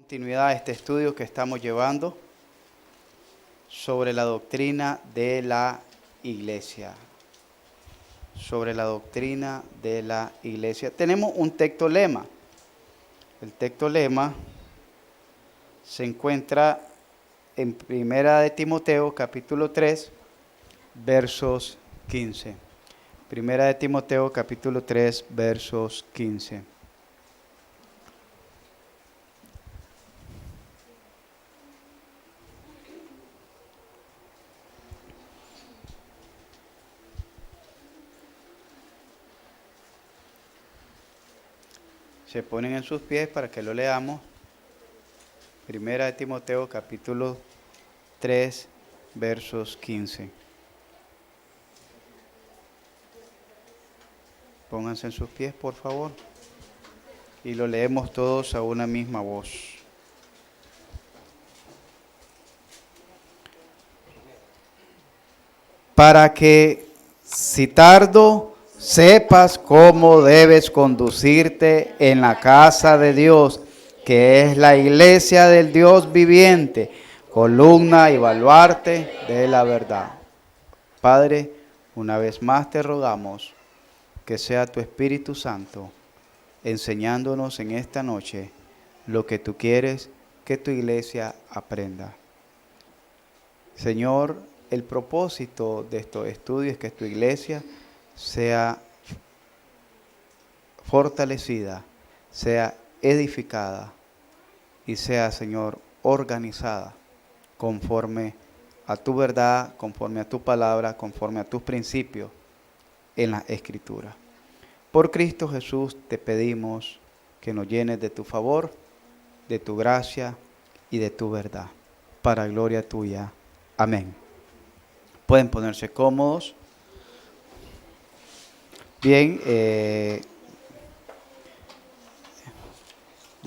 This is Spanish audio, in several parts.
continuidad a este estudio que estamos llevando sobre la doctrina de la iglesia. Sobre la doctrina de la iglesia. Tenemos un texto lema. El texto lema se encuentra en Primera de Timoteo, capítulo 3, versos 15. Primera de Timoteo, capítulo 3, versos 15. Se ponen en sus pies para que lo leamos. Primera de Timoteo, capítulo 3, versos 15. Pónganse en sus pies, por favor. Y lo leemos todos a una misma voz. Para que, si tardo, sepas cómo debes conducirte en la casa de Dios, que es la iglesia del Dios viviente, columna y baluarte de la verdad. Padre, una vez más te rogamos que sea tu Espíritu Santo enseñándonos en esta noche lo que tú quieres que tu iglesia aprenda. Señor, el propósito de estos estudios es que tu iglesia sea fortalecida, sea edificada y sea, Señor, organizada conforme a tu verdad, conforme a tu palabra, conforme a tus principios en la Escritura. Por Cristo Jesús te pedimos que nos llenes de tu favor, de tu gracia y de tu verdad, para gloria tuya. Amén. Pueden ponerse cómodos. Bien, de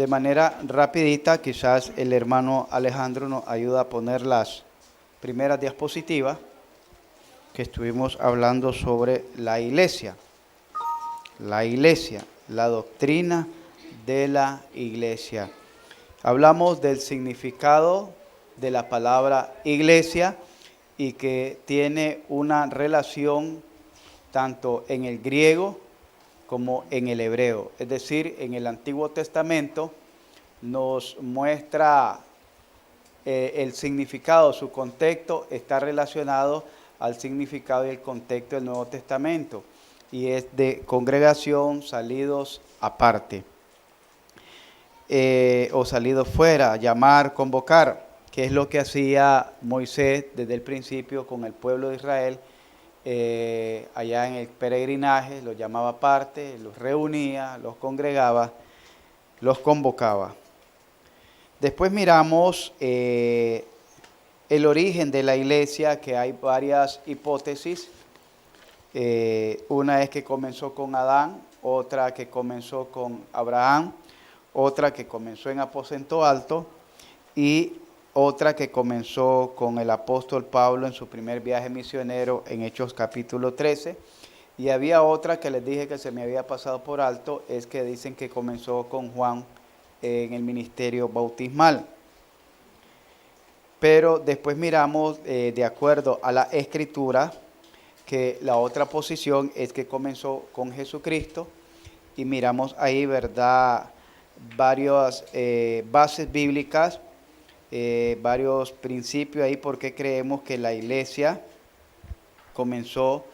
manera rapidita, quizás el hermano Alejandro nos ayuda a poner las primeras diapositivas que estuvimos hablando sobre la iglesia. La iglesia, la doctrina de la iglesia. Hablamos del significado de la palabra iglesia y que tiene una relación tanto en el griego como en el hebreo. Es decir, en el Antiguo Testamento nos muestra el significado, su contexto está relacionado al significado y el contexto del Nuevo Testamento. Y es de congregación, salidos aparte, o salidos fuera, llamar, convocar, que es lo que hacía Moisés desde el principio con el pueblo de Israel, allá en el peregrinaje, los llamaba aparte, los reunía, los congregaba, los convocaba. Después miramos el origen de la iglesia, que hay varias hipótesis. Una es que comenzó con Adán, otra que comenzó con Abraham, otra que comenzó en aposento alto y otra que comenzó con el apóstol Pablo en su primer viaje misionero en Hechos capítulo 13. Y había otra que les dije que se me había pasado por alto, es que dicen que comenzó con Juan en el ministerio bautismal. Pero después miramos, de acuerdo a la Escritura, que la otra posición es que comenzó con Jesucristo y miramos ahí, ¿verdad?, varias bases bíblicas, varios principios ahí porque creemos que la iglesia comenzó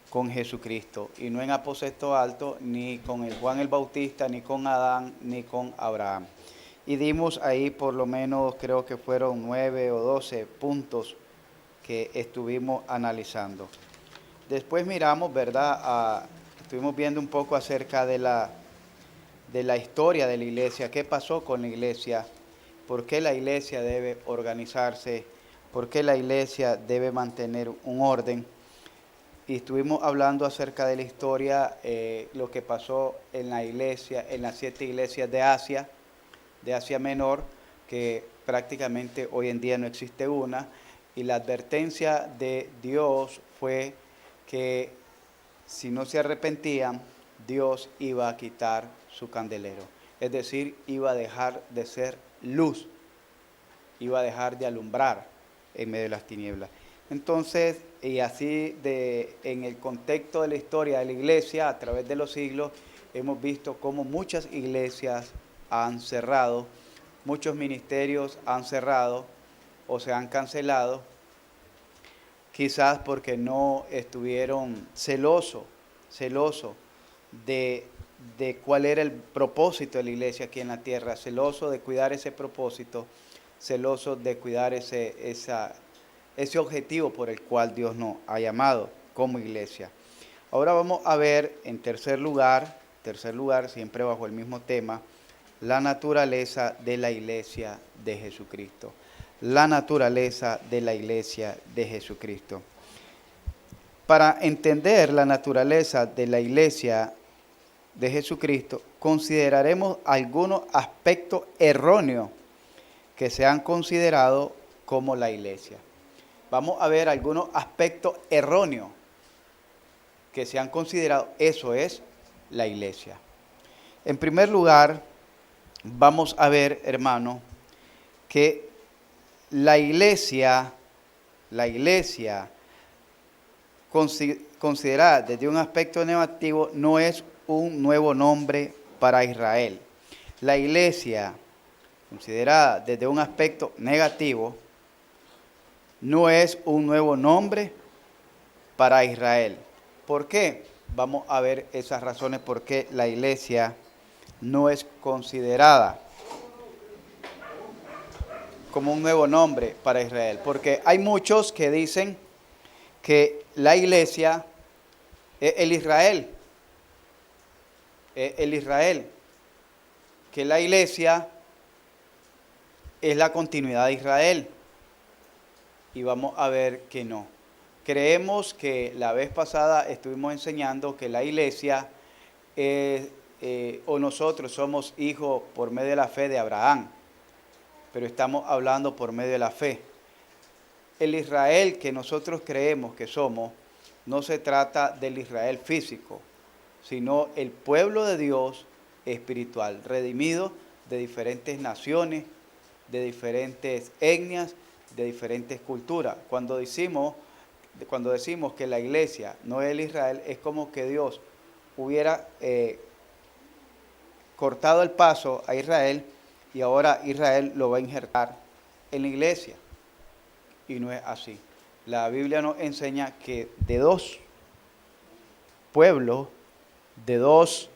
con Jesucristo y no en aposento alto, ni con el Juan el Bautista, ni con Adán, ni con Abraham. Y dimos ahí por lo menos, creo que fueron 9 o 12 puntos que estuvimos analizando. Después miramos, ¿verdad? Estuvimos viendo un poco acerca de la historia de la iglesia, qué pasó con la iglesia, por qué la iglesia debe organizarse, por qué la iglesia debe mantener un orden. Y estuvimos hablando acerca de la historia, lo que pasó en la iglesia, en las 7 iglesias de Asia Menor, que prácticamente hoy en día no existe una, y la advertencia de Dios fue que si no se arrepentían, Dios iba a quitar su candelero. Es decir, iba a dejar de ser luz, iba a dejar de alumbrar en medio de las tinieblas. Entonces, y así en el contexto de la historia de la iglesia, a través de los siglos, hemos visto cómo muchas iglesias han cerrado, muchos ministerios han cerrado o se han cancelado, quizás porque no estuvieron celosos de cuál era el propósito de la iglesia aquí en la tierra, celoso de cuidar ese propósito, celoso de cuidar ese objetivo por el cual Dios nos ha llamado como iglesia. Ahora vamos a ver en tercer lugar, siempre bajo el mismo tema, la naturaleza de la iglesia de Jesucristo. La naturaleza de la iglesia de Jesucristo. Para entender la naturaleza de la iglesia de Jesucristo, consideraremos algunos aspectos erróneos que se han considerado como la iglesia. Vamos a ver algunos aspectos erróneos que se han considerado, eso es la iglesia. En primer lugar, vamos a ver, hermano, que la iglesia considerada desde un aspecto negativo no es un nuevo nombre para Israel. La iglesia considerada desde un aspecto negativo no es un nuevo nombre para Israel. ¿Por qué? Vamos a ver esas razones por qué la iglesia no es considerada como un nuevo nombre para Israel. Porque hay muchos que dicen que la iglesia es el Israel. Que la iglesia es la continuidad de Israel. Y vamos a ver que no. Creemos que la vez pasada estuvimos enseñando que la iglesia o nosotros somos hijos por medio de la fe de Abraham, pero estamos hablando por medio de la fe. El Israel que nosotros creemos que somos, no se trata del Israel físico, sino el pueblo de Dios espiritual, redimido de diferentes naciones, de diferentes etnias, de diferentes culturas. Cuando decimos que la iglesia no es el Israel, es como que Dios hubiera cortado el paso a Israel y ahora Israel lo va a injertar en la iglesia. Y no es así. La Biblia nos enseña que de dos pueblos, de dos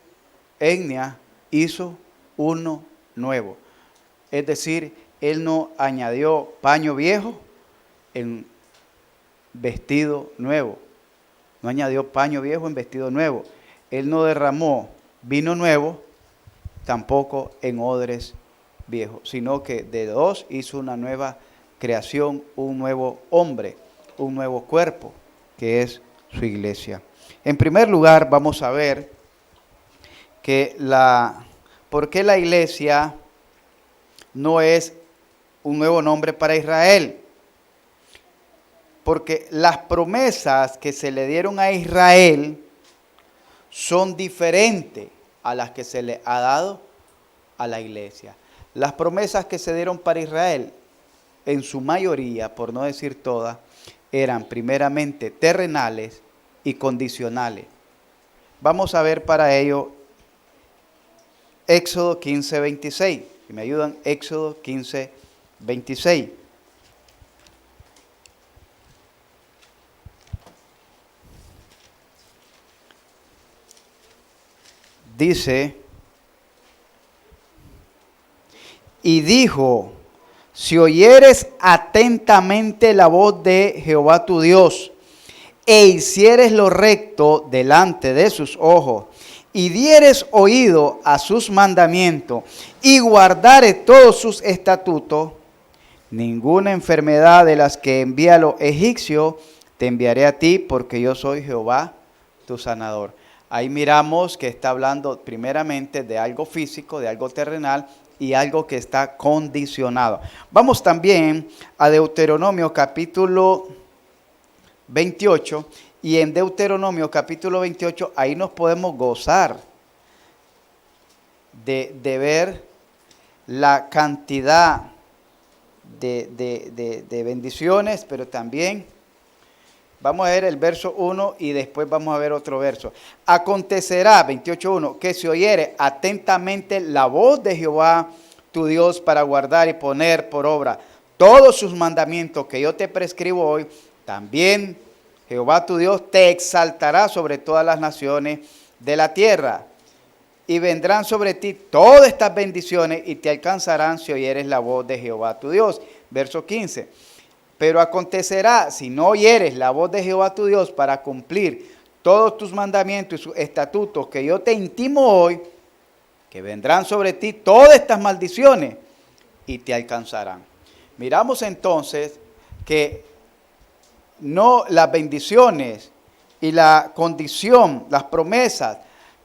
etnias, hizo uno nuevo. Es decir, Él no añadió paño viejo en vestido nuevo. No añadió paño viejo en vestido nuevo. Él no derramó vino nuevo, tampoco en odres viejos, sino que de dos hizo una nueva creación, un nuevo hombre, un nuevo cuerpo, que es su iglesia. En primer lugar, vamos a ver que ¿por qué la iglesia no es un nuevo nombre para Israel? Porque las promesas que se le dieron a Israel son diferentes a las que se le ha dado a la iglesia. Las promesas que se dieron para Israel, en su mayoría, por no decir todas, eran primeramente terrenales y condicionales. Vamos a ver para ello Éxodo 15, 26. Si me ayudan, Éxodo 15, 26. Dice, y dijo, si oyeres atentamente la voz de Jehová tu Dios, e hicieres lo recto delante de sus ojos, y dieres oído a sus mandamientos, y guardares todos sus estatutos, ninguna enfermedad de las que envía a los egipcios te enviaré a ti, porque yo soy Jehová tu sanador. Ahí miramos que está hablando primeramente de algo físico, de algo terrenal y algo que está condicionado. Vamos también a Deuteronomio capítulo 28 y en Deuteronomio capítulo 28 ahí nos podemos gozar de ver la cantidad de bendiciones, pero también vamos a ver el verso 1 y después vamos a ver otro verso. Acontecerá, 28:1, que si oyere atentamente la voz de Jehová tu Dios para guardar y poner por obra todos sus mandamientos que yo te prescribo hoy, también Jehová tu Dios te exaltará sobre todas las naciones de la tierra. Y vendrán sobre ti todas estas bendiciones y te alcanzarán si oyeres la voz de Jehová tu Dios. Verso 15. Pero acontecerá, si no oyeres la voz de Jehová tu Dios para cumplir todos tus mandamientos y sus estatutos que yo te intimo hoy, que vendrán sobre ti todas estas maldiciones y te alcanzarán. Miramos entonces que no las bendiciones y la condición, las promesas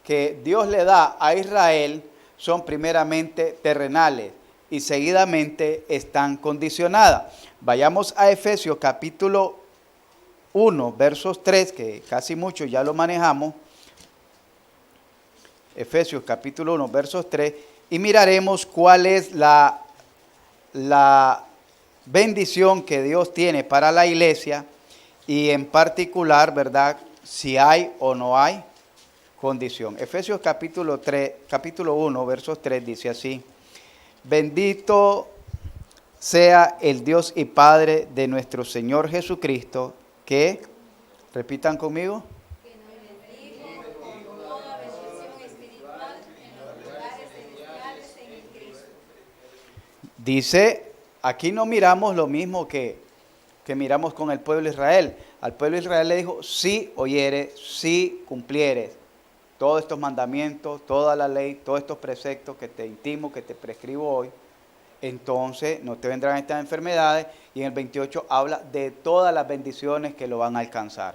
que Dios le da a Israel son primeramente terrenales y seguidamente están condicionadas. Vayamos a Efesios capítulo 1, versos 3, que casi mucho ya lo manejamos. Efesios capítulo 1, versos 3, y miraremos cuál es la bendición que Dios tiene para la iglesia y en particular, ¿verdad?, si hay o no hay condición. Efesios capítulo 1, versos 3 dice así: bendito sea el Dios y Padre de nuestro Señor Jesucristo, que, repitan conmigo, que nos bendijo con toda bendición espiritual en los lugares celestiales en Cristo. dice, aquí no miramos lo mismo que miramos con el pueblo de Israel. Al pueblo de Israel le dijo, si oyeres, si cumplieres todos estos mandamientos, toda la ley, todos estos preceptos que te intimo, que te prescribo hoy, entonces no te vendrán estas enfermedades. Y en el 28 habla de todas las bendiciones que lo van a alcanzar.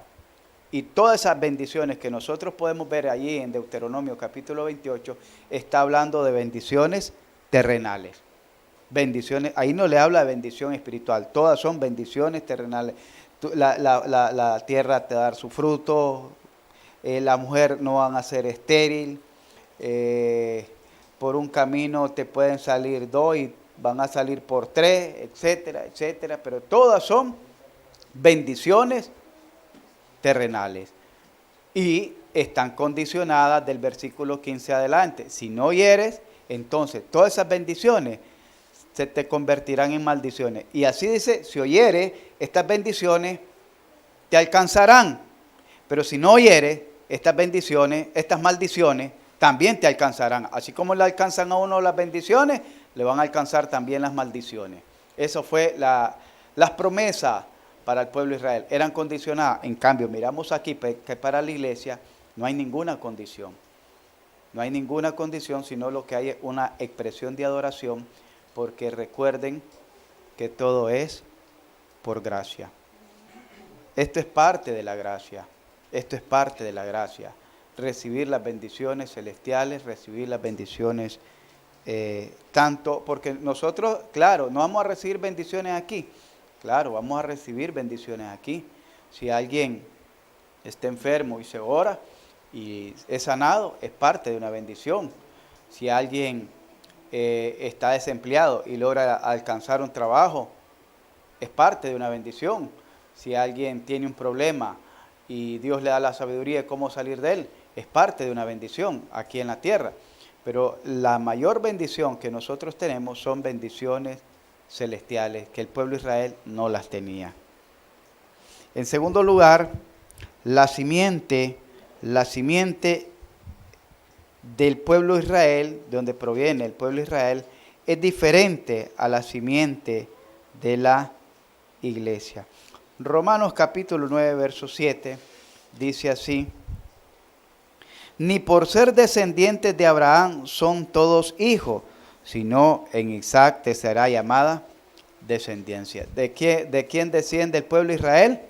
Y todas esas bendiciones que nosotros podemos ver allí en Deuteronomio capítulo 28, está hablando de bendiciones terrenales. Bendiciones, ahí no le habla de bendición espiritual, todas son bendiciones terrenales. La tierra te va a dar su fruto, la mujer no van a ser estéril, por un camino te pueden salir dos y van a salir por tres, etcétera, etcétera, pero todas son bendiciones terrenales y están condicionadas del versículo 15 adelante. Si no oyeres, entonces todas esas bendiciones se te convertirán en maldiciones. Y así dice, si oyeres, estas bendiciones te alcanzarán. Pero si no oyeres, estas bendiciones, estas maldiciones, también te alcanzarán. Así como le alcanzan a uno las bendiciones, le van a alcanzar también las maldiciones. Eso fue las promesas para el pueblo de Israel. Eran condicionadas. En cambio, miramos aquí que para la iglesia no hay ninguna condición. No hay ninguna condición, sino lo que hay es una expresión de adoración, porque recuerden que todo es por gracia. Esto es parte de la gracia. Esto es parte de la gracia. Recibir las bendiciones celestiales, recibir las bendiciones tanto, porque nosotros, claro, no vamos a recibir bendiciones aquí. Claro, vamos a recibir bendiciones aquí. Si alguien está enfermo y se ora y es sanado, es parte de una bendición. Si alguien está desempleado y logra alcanzar un trabajo, es parte de una bendición. Si alguien tiene un problema y Dios le da la sabiduría de cómo salir de él, es parte de una bendición aquí en la tierra. Pero la mayor bendición que nosotros tenemos son bendiciones celestiales, que el pueblo de Israel no las tenía. En segundo lugar, la simiente del pueblo de Israel, de donde proviene el pueblo de Israel, es diferente a la simiente de la iglesia. Romanos capítulo 9, verso 7, dice así: ni por ser descendientes de Abraham son todos hijos, sino en Isaac te será llamada descendencia. ¿De quién desciende el pueblo de Israel?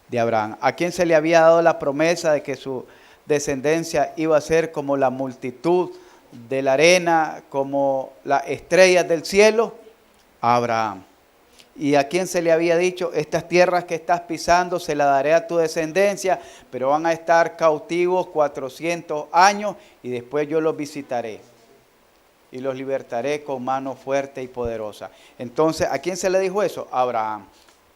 De Abraham. ¿A quién se le había dado la promesa de que su descendencia iba a ser como la multitud de la arena, como las estrellas del cielo? A Abraham. ¿Y a quién se le había dicho? Estas tierras que estás pisando se las daré a tu descendencia, pero van a estar cautivos 400 años y después yo los visitaré. y los libertaré con mano fuerte y poderosa. Entonces, ¿a quién se le dijo eso? A Abraham.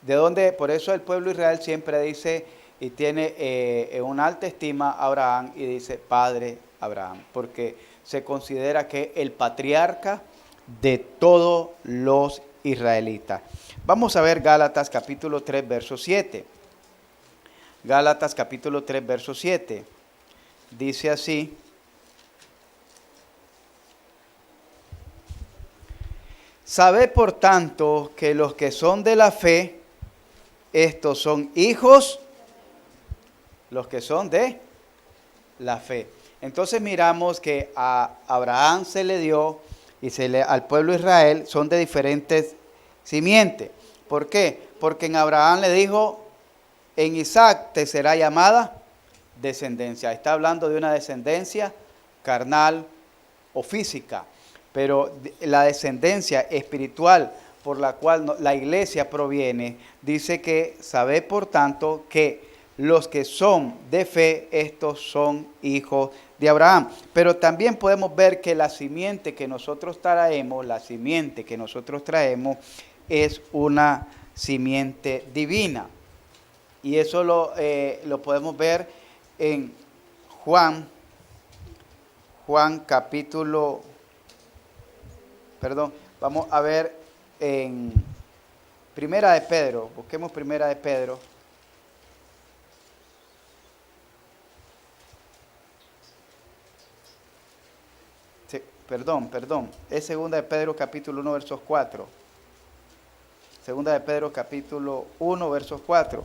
¿De dónde? Por eso el pueblo de Israel siempre dice y tiene en una alta estima a Abraham y dice Padre Abraham, porque se considera que el patriarca de todos los israelitas. Vamos a ver Gálatas capítulo 3, verso 7. Gálatas capítulo 3, verso 7. Dice así: sabed por tanto que los que son de la fe, estos son hijos, los que son de la fe. Entonces miramos que a Abraham se le dio y al pueblo de Israel son de diferentes simientes. ¿Por qué? Porque en Abraham le dijo, en Isaac te será llamada descendencia. Está hablando de una descendencia carnal o física, pero la descendencia espiritual por la cual la iglesia proviene, dice que sabe por tanto que los que son de fe, estos son hijos de Abraham. Pero también podemos ver que la simiente que nosotros traemos, es una simiente divina. Y eso lo podemos ver en Juan capítulo, vamos a ver en Primera de Pedro, busquemos Primera de Pedro. Sí, perdón, es Segunda de Pedro capítulo 1, versos 4. Segunda de Pedro capítulo 1, versos 4.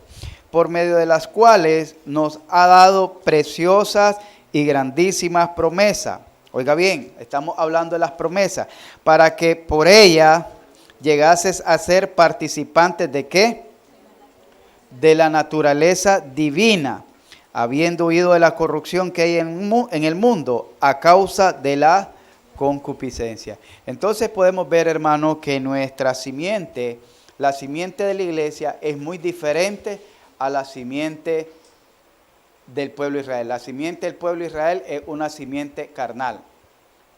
Por medio de las cuales nos ha dado preciosas y grandísimas promesas. Oiga bien, estamos hablando de las promesas. Para que por ella llegases a ser participantes ¿de qué? De la naturaleza divina, habiendo huido de la corrupción que hay en el mundo a causa de la concupiscencia. Entonces podemos ver, hermano, que nuestra simiente, la simiente de la iglesia, es muy diferente a la simiente del pueblo de Israel. La simiente del pueblo de Israel es una simiente carnal.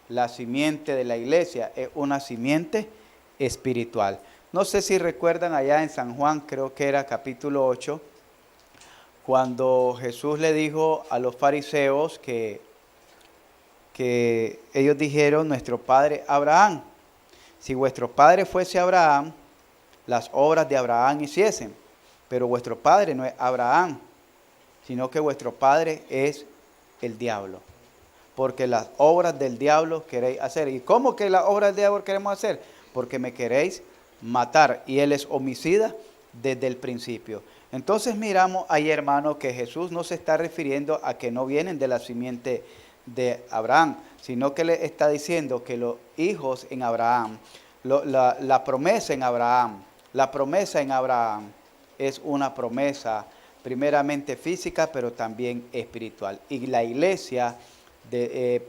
La simiente de la iglesia es una simiente espiritual. No sé si recuerdan allá en San Juan, creo que era capítulo 8, cuando Jesús le dijo a los fariseos que ellos dijeron, nuestro padre Abraham. Si vuestro padre fuese Abraham, las obras de Abraham hiciesen. Pero vuestro padre no es Abraham, sino que vuestro padre es el diablo. Porque las obras del diablo queréis hacer. ¿Y cómo que las obras del diablo queremos hacer? Porque me queréis matar. Y él es homicida desde el principio. Entonces miramos ahí, hermano, que Jesús no se está refiriendo a que no vienen de la simiente de Abraham, sino que le está diciendo que los hijos en Abraham, la promesa en Abraham es una promesa primeramente física, pero también espiritual. Y la iglesia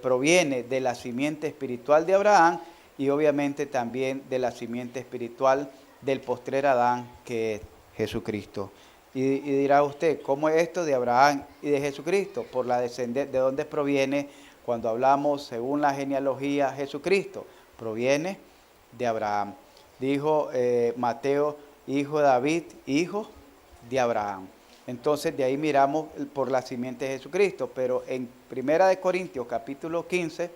proviene de la simiente espiritual de Abraham y obviamente también de la simiente espiritual del postrer Adán, que es Jesucristo. Y dirá usted, ¿cómo es esto de Abraham y de Jesucristo? Por la descendencia, ¿de dónde proviene cuando hablamos según la genealogía Jesucristo? Proviene de Abraham. Dijo Mateo, hijo de David, hijo de Abraham. Entonces de ahí miramos por la simiente de Jesucristo. Pero en Primera de Corintios capítulo 15,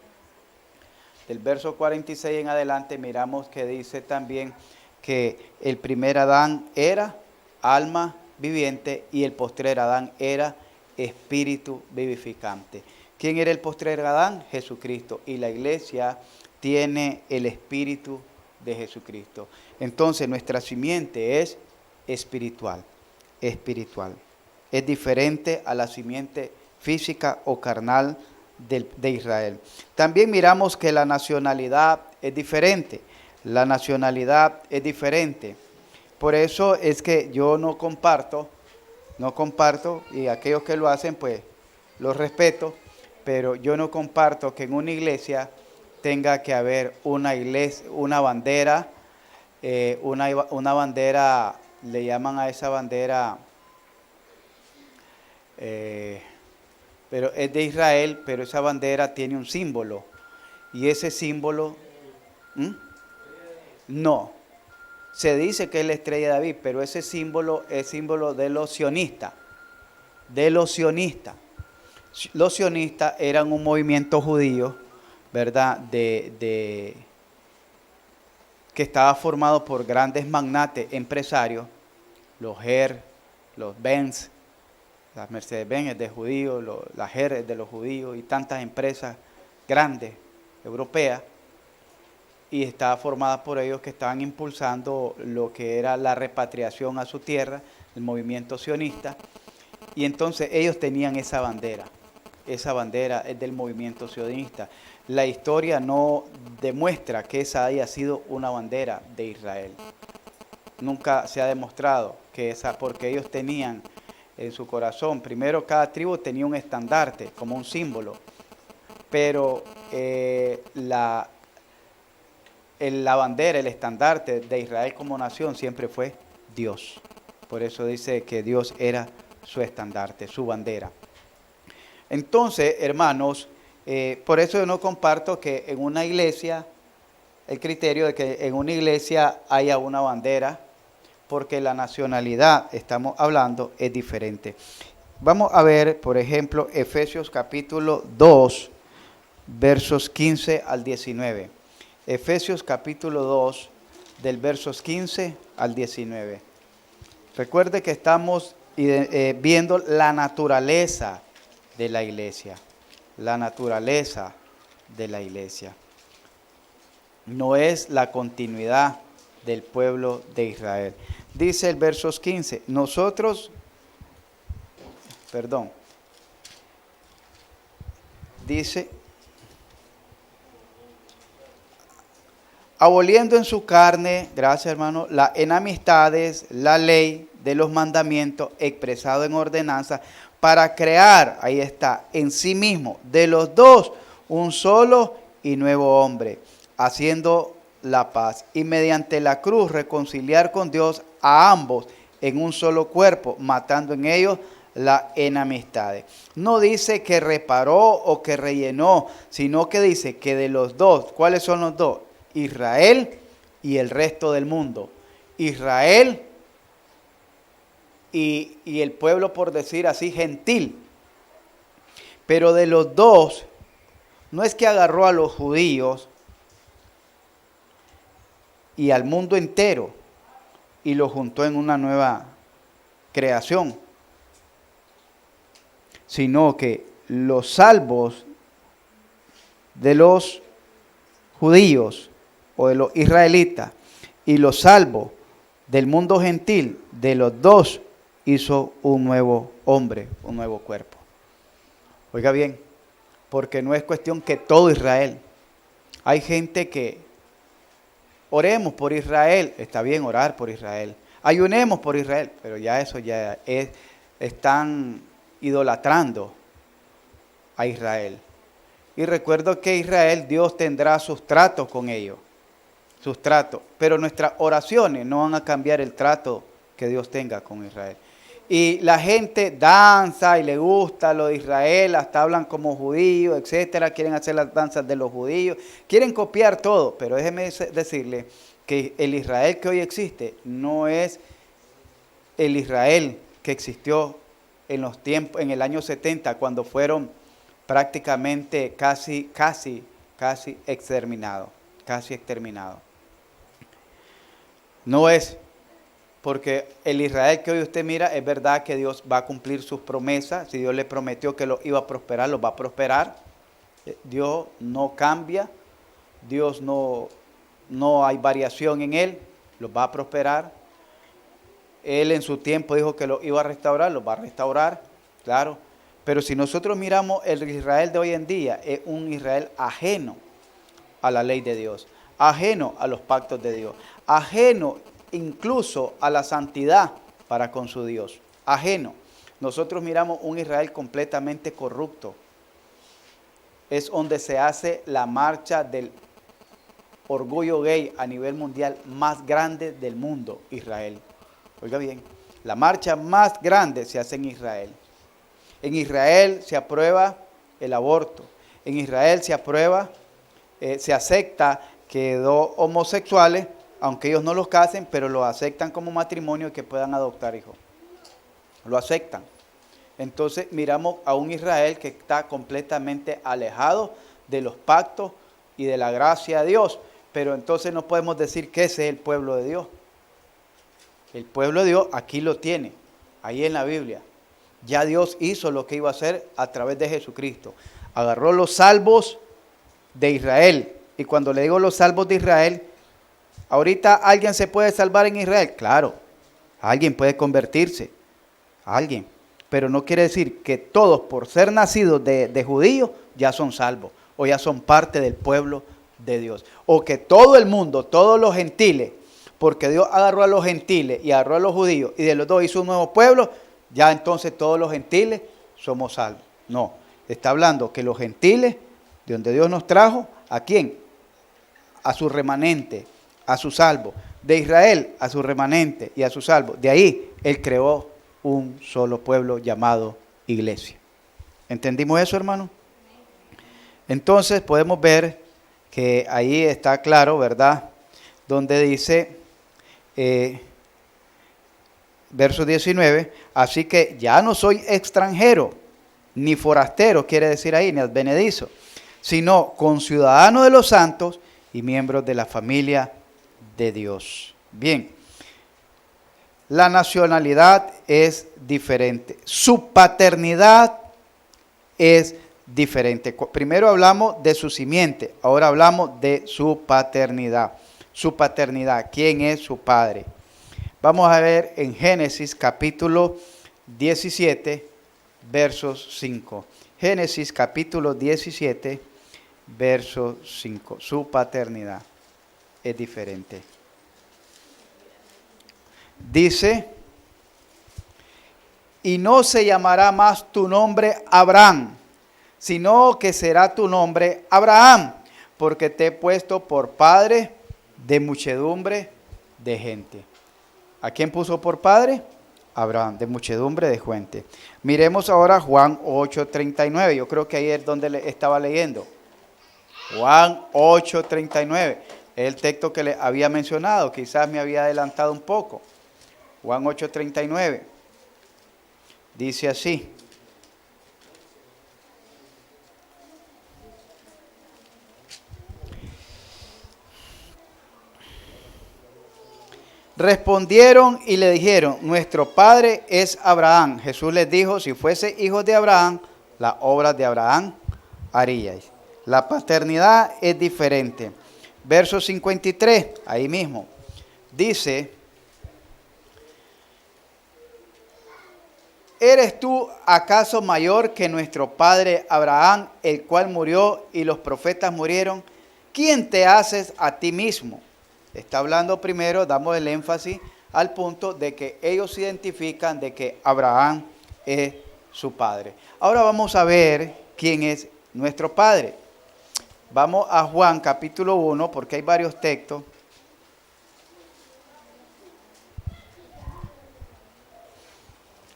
del verso 46 en adelante, miramos que dice también que el primer Adán era alma viviente y el postrer Adán era espíritu vivificante. ¿Quién era el postrer Adán? Jesucristo. Y la iglesia tiene el espíritu de Jesucristo. Entonces nuestra simiente es espiritual. Es diferente a la simiente física o carnal de Israel. También miramos que la nacionalidad es diferente. Por eso es que yo no comparto, y aquellos que lo hacen, pues, los respeto, pero yo no comparto que en una iglesia tenga que haber una bandera, una bandera, le llaman a esa bandera, pero es de Israel, pero esa bandera tiene un símbolo, y ese símbolo ¿Mm? No. Se dice que es la estrella de David, pero ese símbolo es símbolo de los sionistas. De los sionistas. Los sionistas eran un movimiento judío, ¿verdad? Que estaba formado por grandes magnates empresarios, los Her, los Benz, las Mercedes-Benz es de judíos, la Her es de los judíos y tantas empresas grandes europeas, y estaba formada por ellos que estaban impulsando lo que era la repatriación a su tierra, el movimiento sionista, y entonces ellos tenían esa bandera es del movimiento sionista. La historia no demuestra que esa haya sido una bandera de Israel. Nunca se ha demostrado que esa, porque ellos tenían en su corazón, primero cada tribu tenía un estandarte como un símbolo, pero la bandera, el estandarte de Israel como nación siempre fue Dios. Por eso dice que Dios era su estandarte, su bandera. Entonces, hermanos, por eso yo no comparto que en una iglesia, el criterio de que en una iglesia haya una bandera, porque la nacionalidad, estamos hablando, es diferente. Vamos a ver, por ejemplo, Efesios capítulo 2, versos 15 al 19. Efesios capítulo 2, del versos 15 al 19. Recuerde que estamos viendo la naturaleza de la iglesia. La naturaleza de la iglesia. No es la continuidad del pueblo de Israel. Dice el versos 15, dice, aboliendo en su carne, gracias hermano, las enemistades, la ley de los mandamientos expresado en ordenanza, para crear, ahí está, en sí mismo, de los dos, un solo y nuevo hombre, haciendo la paz, y mediante la cruz reconciliar con Dios a ambos en un solo cuerpo, matando en ellos las enemistades. No dice que reparó o que rellenó, sino que dice que de los dos, ¿cuáles son los dos? Israel y el resto del mundo. Israel y el pueblo, por decir así, gentil. Pero de los dos, no es que agarró a los judíos y al mundo entero y lo juntó en una nueva creación, sino que los salvos de los judíos o de los israelitas y los salvos del mundo gentil, de los dos hizo un nuevo hombre, un nuevo cuerpo. Oiga bien, porque no es cuestión que todo Israel. Hay gente que oremos por Israel, está bien orar por Israel, ayunemos por Israel, pero ya eso ya es, están idolatrando a Israel. Y recuerdo que Israel, Dios tendrá sus tratos con ellos, sus tratos, pero nuestras oraciones no van a cambiar el trato que Dios tenga con Israel. Y la gente danza y le gusta lo de Israel, hasta hablan como judíos, etcétera, quieren hacer las danzas de los judíos, quieren copiar todo, pero déjeme decirle que el Israel que hoy existe no es el Israel que existió en los tiempos, en el año 70, cuando fueron prácticamente casi exterminados, No es. Porque el Israel que hoy usted mira, es verdad que Dios va a cumplir sus promesas. Si Dios le prometió que lo iba a prosperar, lo va a prosperar. Dios no cambia. Dios no hay variación en Él. Lo va a prosperar. Él en su tiempo dijo que lo iba a restaurar, lo va a restaurar. Claro. Pero si nosotros miramos el Israel de hoy en día, es un Israel ajeno a la ley de Dios. Ajeno a los pactos de Dios. Ajeno incluso a la santidad para con su Dios, ajeno. Nosotros miramos un Israel completamente corrupto. Es donde se hace la marcha del orgullo gay a nivel mundial más grande del mundo, Israel. Oiga bien, la marcha más grande se hace en Israel. En Israel se aprueba el aborto. En Israel se aprueba, se acepta que dos homosexuales, aunque ellos no los casen, pero los aceptan como matrimonio y que puedan adoptar hijos. Lo aceptan. Entonces miramos a un Israel que está completamente alejado de los pactos y de la gracia de Dios. Pero entonces no podemos decir que ese es el pueblo de Dios. El pueblo de Dios aquí lo tiene, ahí en la Biblia. Ya Dios hizo lo que iba a hacer a través de Jesucristo. Agarró los salvos de Israel. Y cuando le digo los salvos de Israel, ahorita alguien se puede salvar en Israel. Claro, alguien puede convertirse. Alguien. Pero no quiere decir que todos por ser nacidos de judíos ya son salvos. O ya son parte del pueblo de Dios. O que todo el mundo, todos los gentiles, porque Dios agarró a los gentiles y agarró a los judíos y de los dos hizo un nuevo pueblo, ya entonces todos los gentiles somos salvos. No, está hablando que los gentiles, de donde Dios nos trajo, ¿a quién? A su remanente, a su salvo. De Israel, a su remanente y a su salvo. De ahí, Él creó un solo pueblo llamado iglesia. ¿Entendimos eso, hermano? Entonces podemos ver que ahí está claro, ¿verdad? Donde dice, verso 19, así que ya no soy extranjero, ni forastero, quiere decir ahí, ni advenedizo, sino conciudadano de los santos y miembros de la familia de Dios. Bien, la nacionalidad es diferente, su paternidad es diferente. Primero hablamos de su simiente, ahora hablamos de su paternidad. Su paternidad, ¿quién es su padre? Vamos a ver en Génesis capítulo 17, versos 5. Génesis capítulo 17, verso 5. Su paternidad es diferente. Dice, y no se llamará más tu nombre Abraham, sino que será tu nombre Abraham, porque te he puesto por padre de muchedumbre de gente. ¿A quién puso por padre? Abraham, de muchedumbre de gente. Miremos ahora Juan 8:39. Yo creo que ahí es donde le estaba leyendo. Juan 8:39. Es el texto que le había mencionado. Quizás me había adelantado un poco. Juan 8:39. Dice así. Respondieron y le dijeron, nuestro padre es Abraham. Jesús les dijo, si fuese hijos de Abraham, las obras de Abraham haríais. La paternidad es diferente. Verso 53, ahí mismo, dice, ¿eres tú acaso mayor que nuestro padre Abraham, el cual murió y los profetas murieron? ¿Quién te haces a ti mismo? Está hablando primero, damos el énfasis al punto de que ellos se identifican de que Abraham es su padre. Ahora vamos a ver quién es nuestro padre. Vamos a Juan capítulo 1, porque hay varios textos.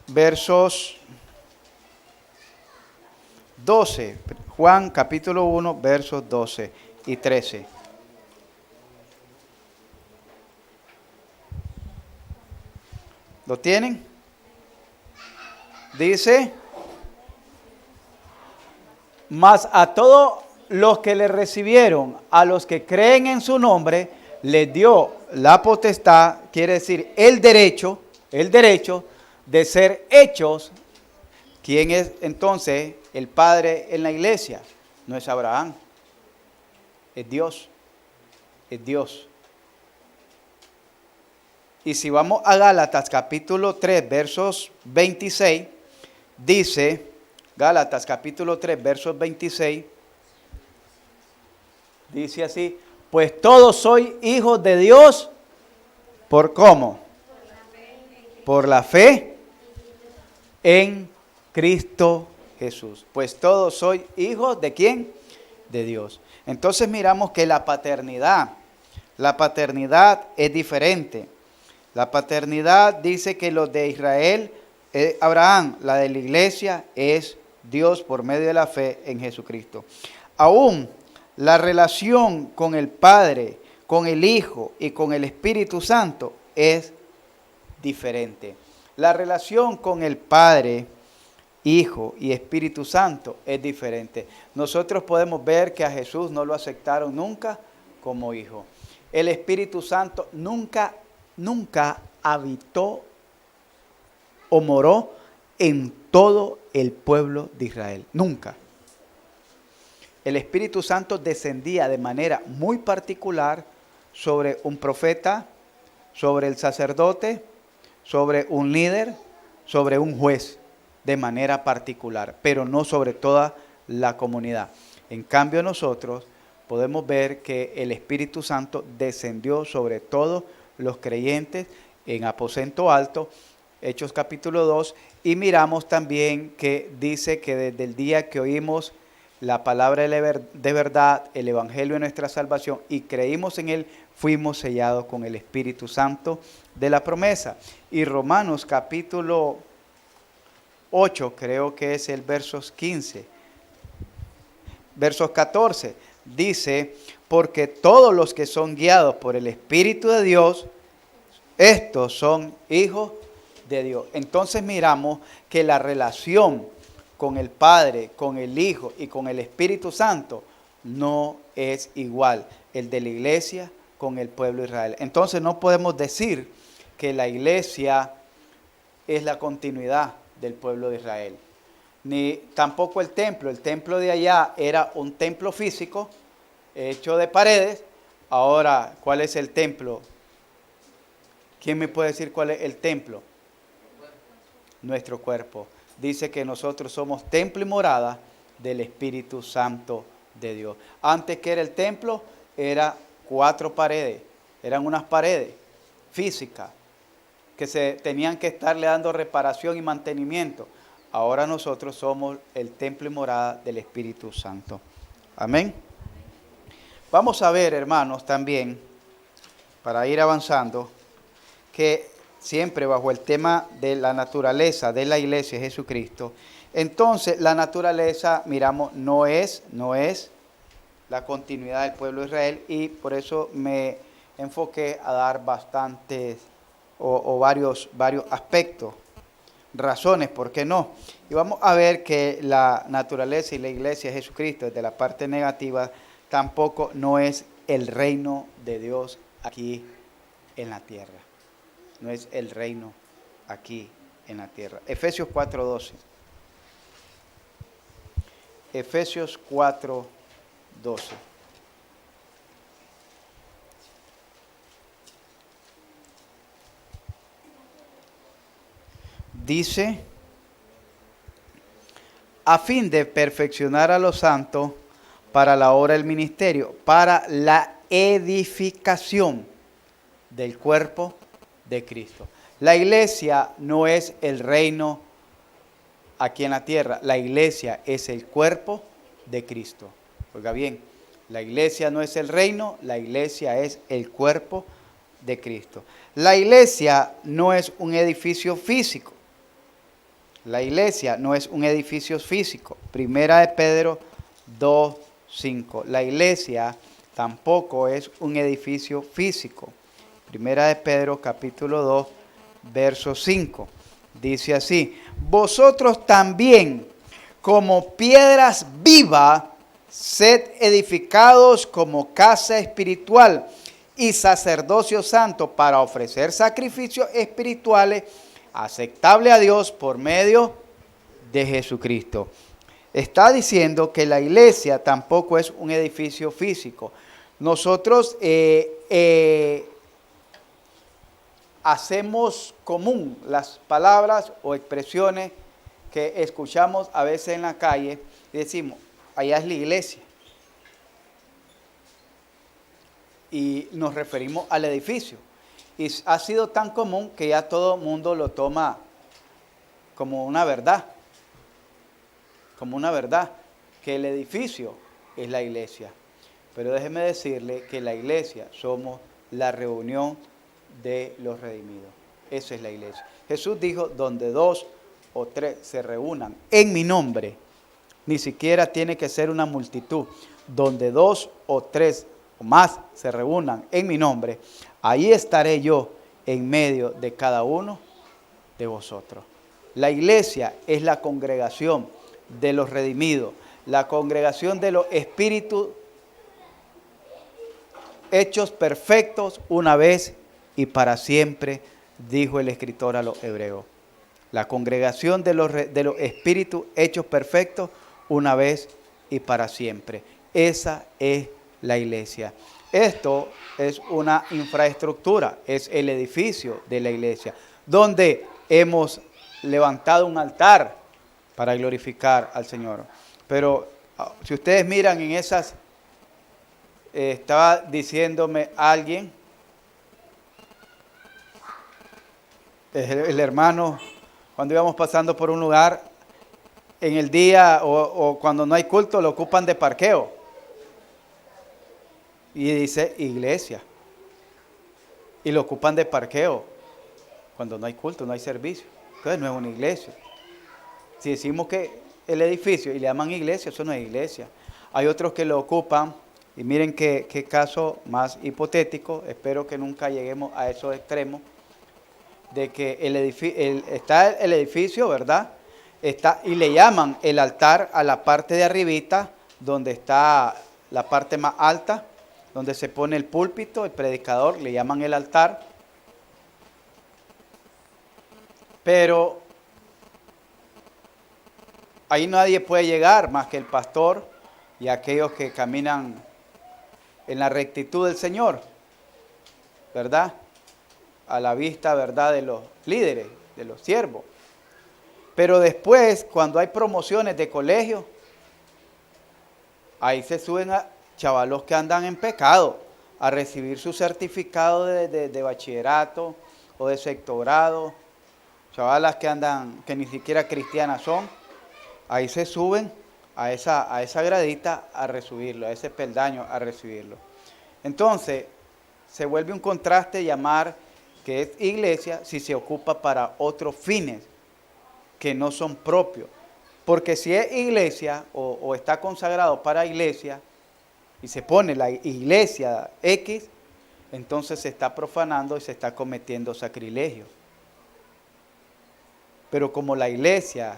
Versos 12. Juan capítulo 1, versos 12 y 13. ¿Lo tienen? Dice, mas a todos los que le recibieron, a los que creen en su nombre, les dio la potestad, quiere decir el derecho de ser hechos. ¿Quién es entonces el padre en la iglesia? No es Abraham, es Dios, es Dios. Y si vamos a Gálatas capítulo 3, versos 26, dice, Gálatas capítulo 3, versos 26, dice así, pues todos sois hijos de Dios, ¿por cómo? Por la fe en Cristo Jesús. Pues todos sois hijos ¿de quién? De Dios. Entonces miramos que la paternidad es diferente. La paternidad dice que los de Israel es Abraham, la de la iglesia es Dios por medio de la fe en Jesucristo. Aún La relación con el Padre, con el Hijo y con el Espíritu Santo es diferente. La relación con el Padre, Hijo y Espíritu Santo es diferente. Nosotros podemos ver que a Jesús no lo aceptaron nunca como hijo. El Espíritu Santo nunca habitó o moró en todo el pueblo de Israel. Nunca. El Espíritu Santo descendía de manera muy particular sobre un profeta, sobre el sacerdote, sobre un líder, sobre un juez, de manera particular, pero no sobre toda la comunidad. En cambio, nosotros podemos ver que el Espíritu Santo descendió sobre todos los creyentes en aposento alto, Hechos capítulo 2, y miramos también que dice que desde el día que oímos la palabra de verdad, el evangelio de nuestra salvación, y creímos en él, fuimos sellados con el Espíritu Santo de la promesa. Y Romanos capítulo 8, creo que es el versos 15, versos 14, dice, porque todos los que son guiados por el Espíritu de Dios, estos son hijos de Dios. Entonces miramos que la relación con el Padre, con el Hijo y con el Espíritu Santo no es igual el de la iglesia con el pueblo de Israel. Entonces no podemos decir que la iglesia es la continuidad del pueblo de Israel, ni tampoco el templo de allá era un templo físico hecho de paredes. Ahora, ¿cuál es el templo? ¿Quién me puede decir cuál es el templo? Nuestro cuerpo. Dice que nosotros somos templo y morada del Espíritu Santo de Dios. Antes, que era el templo, era 4 paredes, eran unas paredes físicas que se tenían que estarle dando reparación y mantenimiento. Ahora nosotros somos el templo y morada del Espíritu Santo. Amén. Vamos a ver, hermanos, también, para ir avanzando, que siempre bajo el tema de la naturaleza de la iglesia de Jesucristo, entonces la naturaleza, miramos, no es la continuidad del pueblo de Israel, y por eso me enfoqué a dar bastantes o varios aspectos, razones, ¿por qué no? Y vamos a ver que la naturaleza y la iglesia de Jesucristo, desde la parte negativa, tampoco no es el reino de Dios aquí en la tierra. No es el reino aquí en la tierra. Efesios 4:12. Efesios 4:12. Dice, a fin de perfeccionar a los santos para la obra del ministerio, para la edificación del cuerpo de Cristo. La iglesia no es el reino aquí en la tierra, la iglesia es el cuerpo de Cristo. Oiga bien, la iglesia no es el reino, la iglesia es el cuerpo de Cristo. La iglesia no es un edificio físico. La iglesia no es un edificio físico. Primera de Pedro 2:5. La iglesia tampoco es un edificio físico. Primera de Pedro capítulo 2, verso 5. Dice así, vosotros también, como piedras vivas, sed edificados como casa espiritual y sacerdocio santo para ofrecer sacrificios espirituales aceptable a Dios por medio de Jesucristo. Está diciendo que la iglesia tampoco es un edificio físico. Nosotros hacemos común las palabras o expresiones que escuchamos a veces en la calle y decimos, allá es la iglesia. Y nos referimos al edificio. Y ha sido tan común que ya todo el mundo lo toma como una verdad, que el edificio es la iglesia. Pero déjeme decirle que la iglesia somos la reunión de los redimidos. Esa es la iglesia. Jesús dijo, donde 2 o 3 se reúnan en mi nombre, ni siquiera tiene que ser una multitud. donde 2 o 3 o más se reúnan en mi nombre, ahí estaré yo en medio de cada uno de vosotros. La iglesia es la congregación de los redimidos, la congregación de los espíritus hechos perfectos una vez y para siempre, dijo el escritor a los hebreos. La congregación de los espíritus hechos perfectos una vez y para siempre. Esa es la iglesia. Esto es una infraestructura, es el edificio de la iglesia, donde hemos levantado un altar para glorificar al Señor. Pero si ustedes miran en esas, estaba diciéndome alguien, el hermano, cuando íbamos pasando por un lugar, en el día o cuando no hay culto, lo ocupan de parqueo. Y dice iglesia. Y lo ocupan de parqueo cuando no hay culto, no hay servicio. Entonces no es una iglesia. Si decimos que el edificio y le llaman iglesia, eso no es iglesia. Hay otros que lo ocupan, y miren qué caso más hipotético, espero que nunca lleguemos a esos extremos, de que está el edificio, ¿verdad? Y le llaman el altar a la parte de arribita, donde está la parte más alta, donde se pone el púlpito, el predicador, le llaman el altar. Pero ahí nadie puede llegar más que el pastor y aquellos que caminan en la rectitud del Señor, ¿verdad? A la vista, ¿verdad?, de los líderes, de los siervos. Pero después, cuando hay promociones de colegio, ahí se suben a chavalos que andan en pecado a recibir su certificado de bachillerato o de sexto grado, chavalas que andan, que ni siquiera cristianas son, ahí se suben a esa gradita a recibirlo, a ese peldaño a recibirlo. Entonces, se vuelve un contraste llamar que es iglesia si se ocupa para otros fines que no son propios. Porque si es iglesia o está consagrado para iglesia y se pone la iglesia X, entonces se está profanando y se está cometiendo sacrilegio. Pero como la iglesia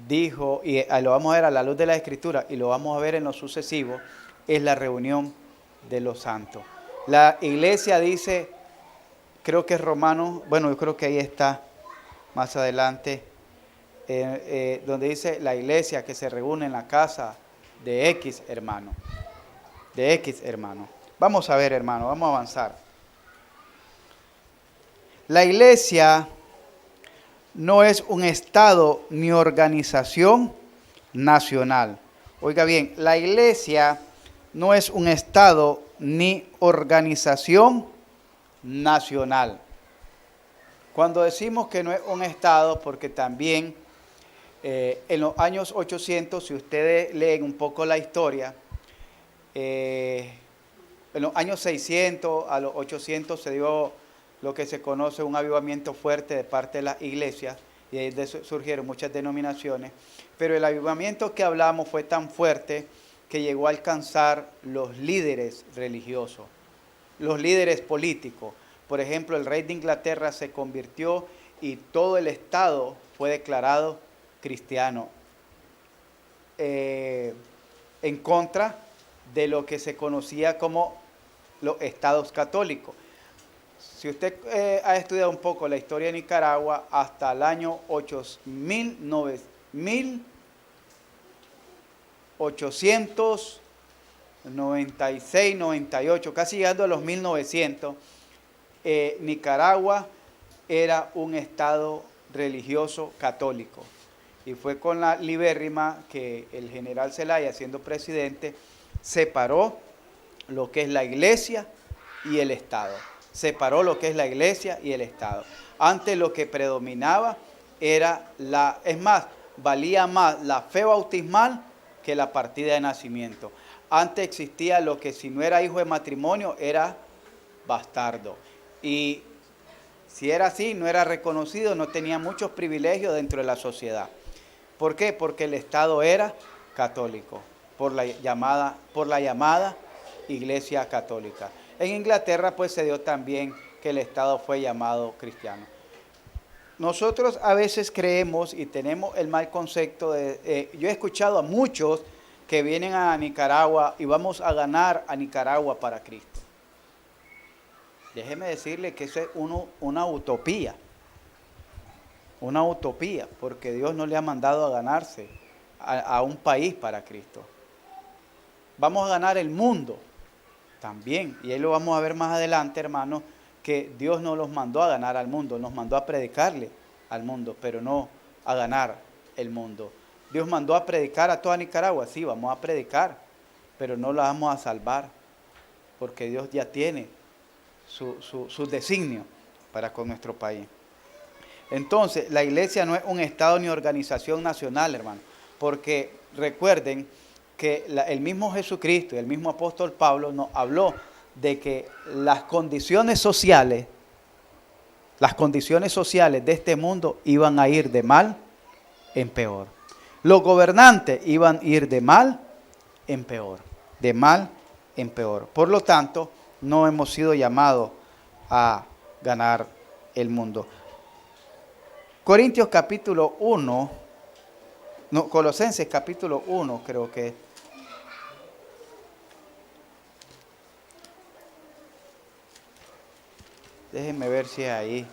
dijo, y lo vamos a ver a la luz de la Escritura y lo vamos a ver en lo sucesivo, es la reunión de los santos. La iglesia dice, creo que es Romanos, bueno, yo creo que ahí está más adelante, donde dice la iglesia que se reúne en la casa de X hermano. De X hermano. Vamos a ver, hermano, vamos a avanzar. La iglesia no es un estado ni organización nacional. Oiga bien, la iglesia no es un estado ni organización nacional. Cuando decimos que no es un estado, porque también en los años 800, si ustedes leen un poco la historia, en los años 600 a los 800 se dio lo que se conoce un avivamiento fuerte de parte de las iglesias, y de eso surgieron muchas denominaciones, pero el avivamiento que hablamos fue tan fuerte que llegó a alcanzar los líderes religiosos, los líderes políticos. Por ejemplo, el rey de Inglaterra se convirtió y todo el estado fue declarado cristiano, en contra de lo que se conocía como los estados católicos. Si usted ha estudiado un poco la historia de Nicaragua, hasta el año 1896, 98, casi llegando a los 1900, Nicaragua era un estado religioso católico. Y fue con la libérrima que el general Zelaya, siendo presidente, separó lo que es la iglesia y el Estado. Separó lo que es la iglesia y el Estado. Antes lo que predominaba era valía más la fe bautismal que la partida de nacimiento. Antes existía lo que si no era hijo de matrimonio era bastardo. Y si era así, no era reconocido, no tenía muchos privilegios dentro de la sociedad. ¿Por qué? Porque el Estado era católico. por la llamada Iglesia Católica. En Inglaterra pues se dio también que el Estado fue llamado cristiano. Nosotros a veces creemos y tenemos el mal concepto de, yo he escuchado a muchos que vienen a Nicaragua y vamos a ganar a Nicaragua para Cristo. Déjeme decirle que eso es una utopía, porque Dios no le ha mandado a ganarse a un país para Cristo. Vamos a ganar el mundo también, y ahí lo vamos a ver más adelante, hermanos, que Dios no los mandó a ganar al mundo, nos mandó a predicarle al mundo, pero no a ganar el mundo. Dios mandó a predicar a toda Nicaragua, sí, vamos a predicar, pero no la vamos a salvar, porque Dios ya tiene su designio para con nuestro país. Entonces, la iglesia no es un estado ni organización nacional, hermano, porque recuerden que el mismo Jesucristo y el mismo apóstol Pablo nos habló de que las condiciones sociales de este mundo iban a ir de mal en peor. Los gobernantes iban a ir de mal en peor, de mal en peor. Por lo tanto, no hemos sido llamados a ganar el mundo. Corintios capítulo 1, no, Colosenses capítulo 1 creo que. Déjenme ver si es ahí.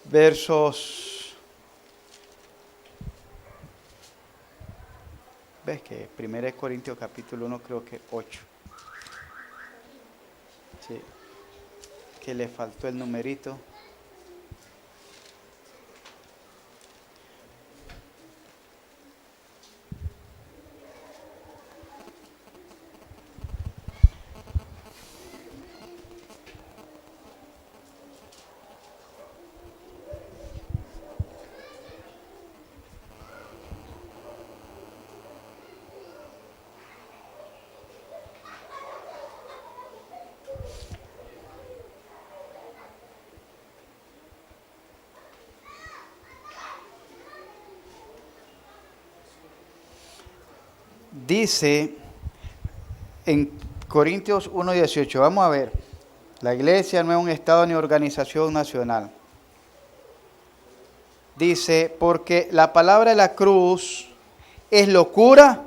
Versos. ¿Ves que 1 Corintios capítulo 1 creo que 8? Sí. Que le faltó el numerito. Dice en Corintios 1:18, vamos a ver, la iglesia no es un estado ni organización nacional. Dice, porque la palabra de la cruz es locura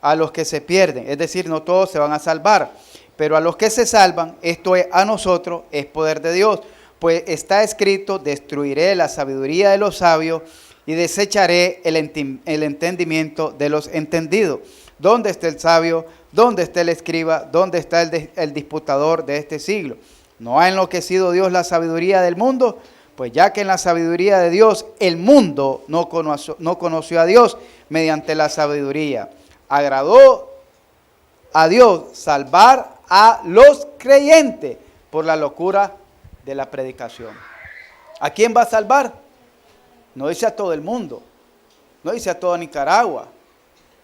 a los que se pierden, es decir, no todos se van a salvar, pero a los que se salvan, esto es a nosotros, es poder de Dios, pues está escrito, destruiré la sabiduría de los sabios y desecharé el entendimiento de los entendidos. ¿Dónde está el sabio? ¿Dónde está el escriba? ¿Dónde está el disputador de este siglo? ¿No ha enloquecido Dios la sabiduría del mundo? Pues ya que en la sabiduría de Dios el mundo no conoció a Dios mediante la sabiduría. Agradó a Dios salvar a los creyentes por la locura de la predicación. ¿A quién va a salvar? No dice a todo el mundo, no dice a toda Nicaragua.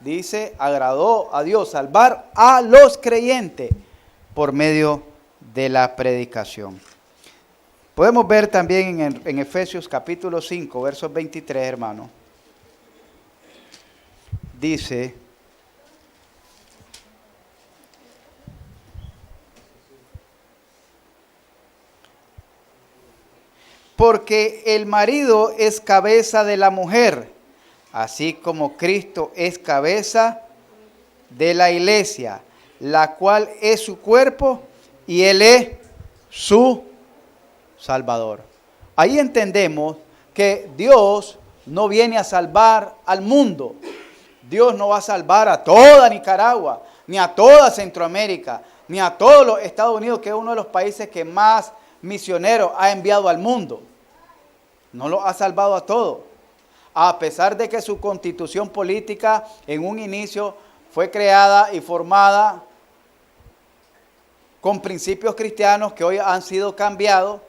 Dice, agradó a Dios salvar a los creyentes por medio de la predicación. Podemos ver también en Efesios capítulo 5, versos 23, hermano. Dice, porque el marido es cabeza de la mujer, así como Cristo es cabeza de la iglesia, la cual es su cuerpo y Él es su Salvador. Ahí entendemos que Dios no viene a salvar al mundo. Dios no va a salvar a toda Nicaragua, ni a toda Centroamérica, ni a todos los Estados Unidos, que es uno de los países que más misioneros ha enviado al mundo. No los ha salvado a todos. A pesar de que su constitución política en un inicio fue creada y formada con principios cristianos que hoy han sido cambiados,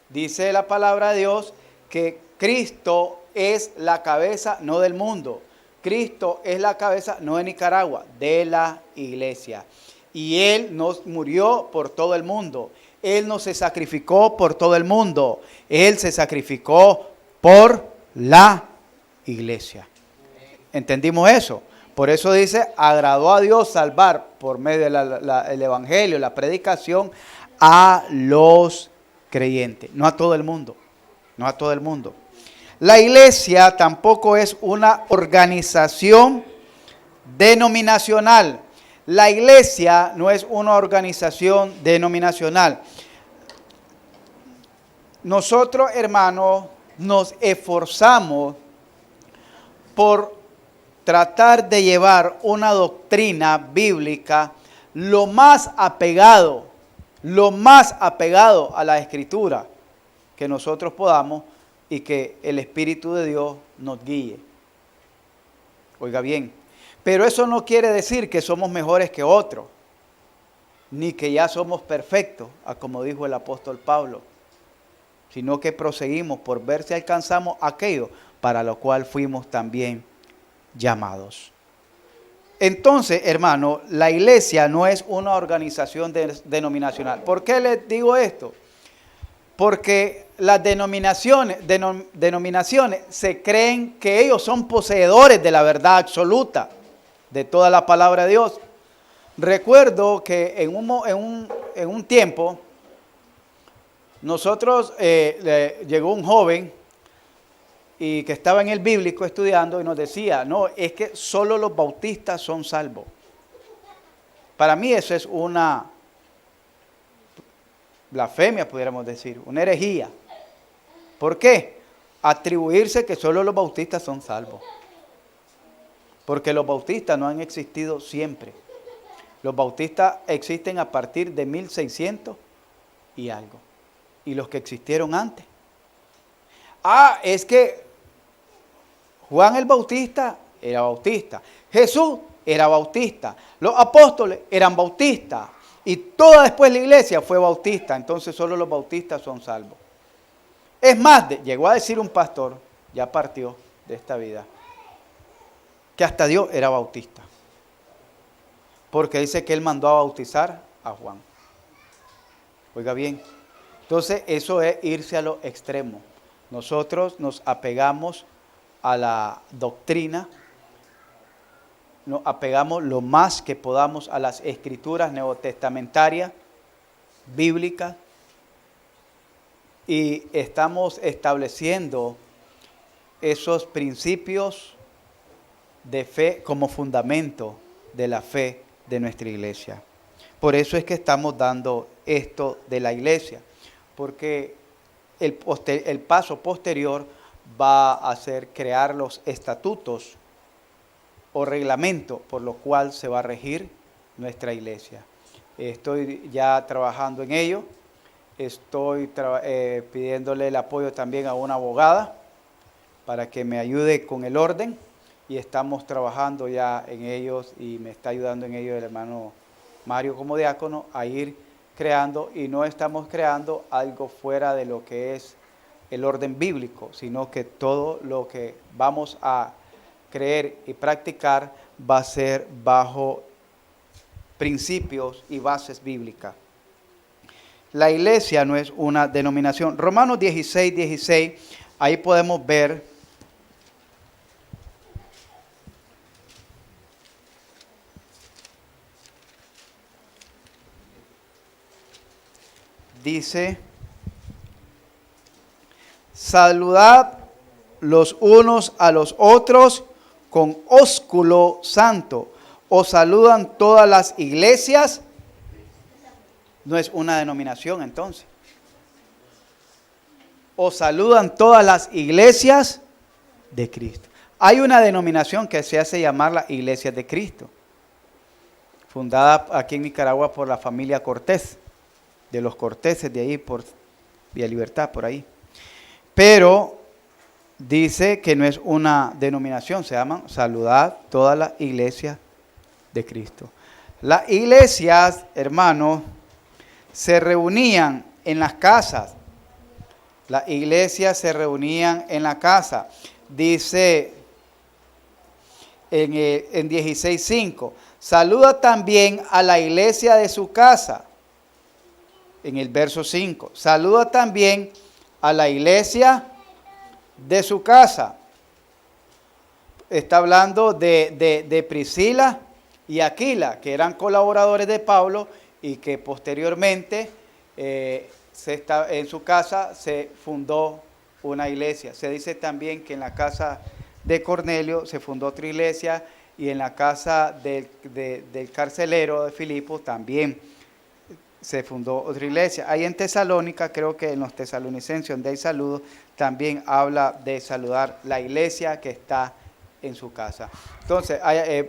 dice la palabra de Dios que Cristo es la cabeza no del mundo. Cristo es la cabeza no de Nicaragua, de la iglesia. Y Él nos murió por todo el mundo. Él no se sacrificó por todo el mundo. Él se sacrificó por la iglesia. ¿Entendimos eso? Por eso dice, agradó a Dios salvar por medio del evangelio, la predicación, a los creyentes. No a todo el mundo. No a todo el mundo. La iglesia tampoco es una organización denominacional. La iglesia no es una organización denominacional. Nosotros, hermanos, nos esforzamos por tratar de llevar una doctrina bíblica lo más apegado a la Escritura que nosotros podamos y que el Espíritu de Dios nos guíe. Oiga bien, pero eso no quiere decir que somos mejores que otros, ni que ya somos perfectos, como dijo el apóstol Pablo, sino que proseguimos por ver si alcanzamos aquello para lo cual fuimos también llamados. Entonces, hermano, la iglesia no es una organización denominacional. ¿Por qué les digo esto? Porque las denominaciones se creen que ellos son poseedores de la verdad absoluta, de toda la palabra de Dios. Recuerdo que en un tiempo, nosotros llegó un joven y que estaba en el bíblico estudiando y nos decía, no, es que solo los bautistas son salvos. Para mí eso es una blasfemia, pudiéramos decir, una herejía. ¿Por qué? Atribuirse que solo los bautistas son salvos. Porque los bautistas no han existido siempre. Los bautistas existen a partir de 1600 y algo. Y los que existieron antes. Es que Juan el Bautista era bautista. Jesús era bautista. Los apóstoles eran bautistas. Y toda después la iglesia fue bautista. Entonces solo los bautistas son salvos. Es más, llegó a decir un pastor, ya partió de esta vida, que hasta Dios era bautista. Porque dice que él mandó a bautizar a Juan. Oiga bien. Entonces eso es irse a lo extremo. Nosotros nos apegamos a la doctrina, nos apegamos lo más que podamos a las escrituras neotestamentarias, bíblicas, y estamos estableciendo esos principios de fe como fundamento de la fe de nuestra iglesia. Por eso es que estamos dando esto de la iglesia, porque el paso posterior va a ser crear los estatutos o reglamentos por los cuales se va a regir nuestra iglesia. Estoy ya trabajando en ello, estoy pidiéndole el apoyo también a una abogada para que me ayude con el orden y estamos trabajando ya en ellos y me está ayudando en ello el hermano Mario como diácono a ir creando, y no estamos creando algo fuera de lo que es el orden bíblico, sino que todo lo que vamos a creer y practicar va a ser bajo principios y bases bíblicas. La iglesia no es una denominación. Romanos 16, ahí podemos ver dice: saludad los unos a los otros con ósculo santo. Os saludan todas las iglesias. No es una denominación entonces. Os saludan todas las iglesias de Cristo. Hay una denominación que se hace llamar la Iglesia de Cristo, fundada aquí en Nicaragua por la familia Cortés, de los Corteses de ahí por Vía Libertad, por ahí. Pero dice que no es una denominación, se llaman saludad todas las iglesias de Cristo. Las iglesias, hermanos, se reunían en las casas. Las iglesias se reunían en la casa. Dice en 16:5. Saluda también a la iglesia de su casa. En el verso 5. Saluda también a la iglesia de su casa. Está hablando de Priscila y Aquila, que eran colaboradores de Pablo y que posteriormente en su casa se fundó una iglesia. Se dice también que en la casa de Cornelio se fundó otra iglesia y en la casa del carcelero de Filipo también se fundó otra iglesia. Ahí en Tesalónica, creo que en los tesalonicenses donde hay saludos, también habla de saludar la iglesia que está en su casa. Entonces,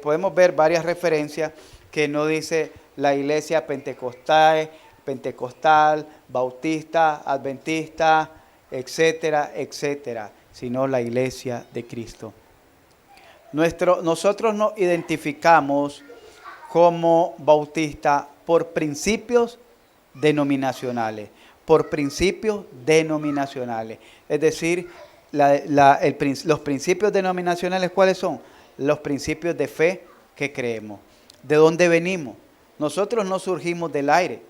podemos ver varias referencias que no dice la iglesia pentecostal, bautista, adventista, etcétera, etcétera, sino la iglesia de Cristo. Nosotros nos identificamos como bautistas por principios denominacionales, Es decir, los principios denominacionales, ¿cuáles son? Los principios de fe que creemos. ¿De dónde venimos? Nosotros no surgimos del aire.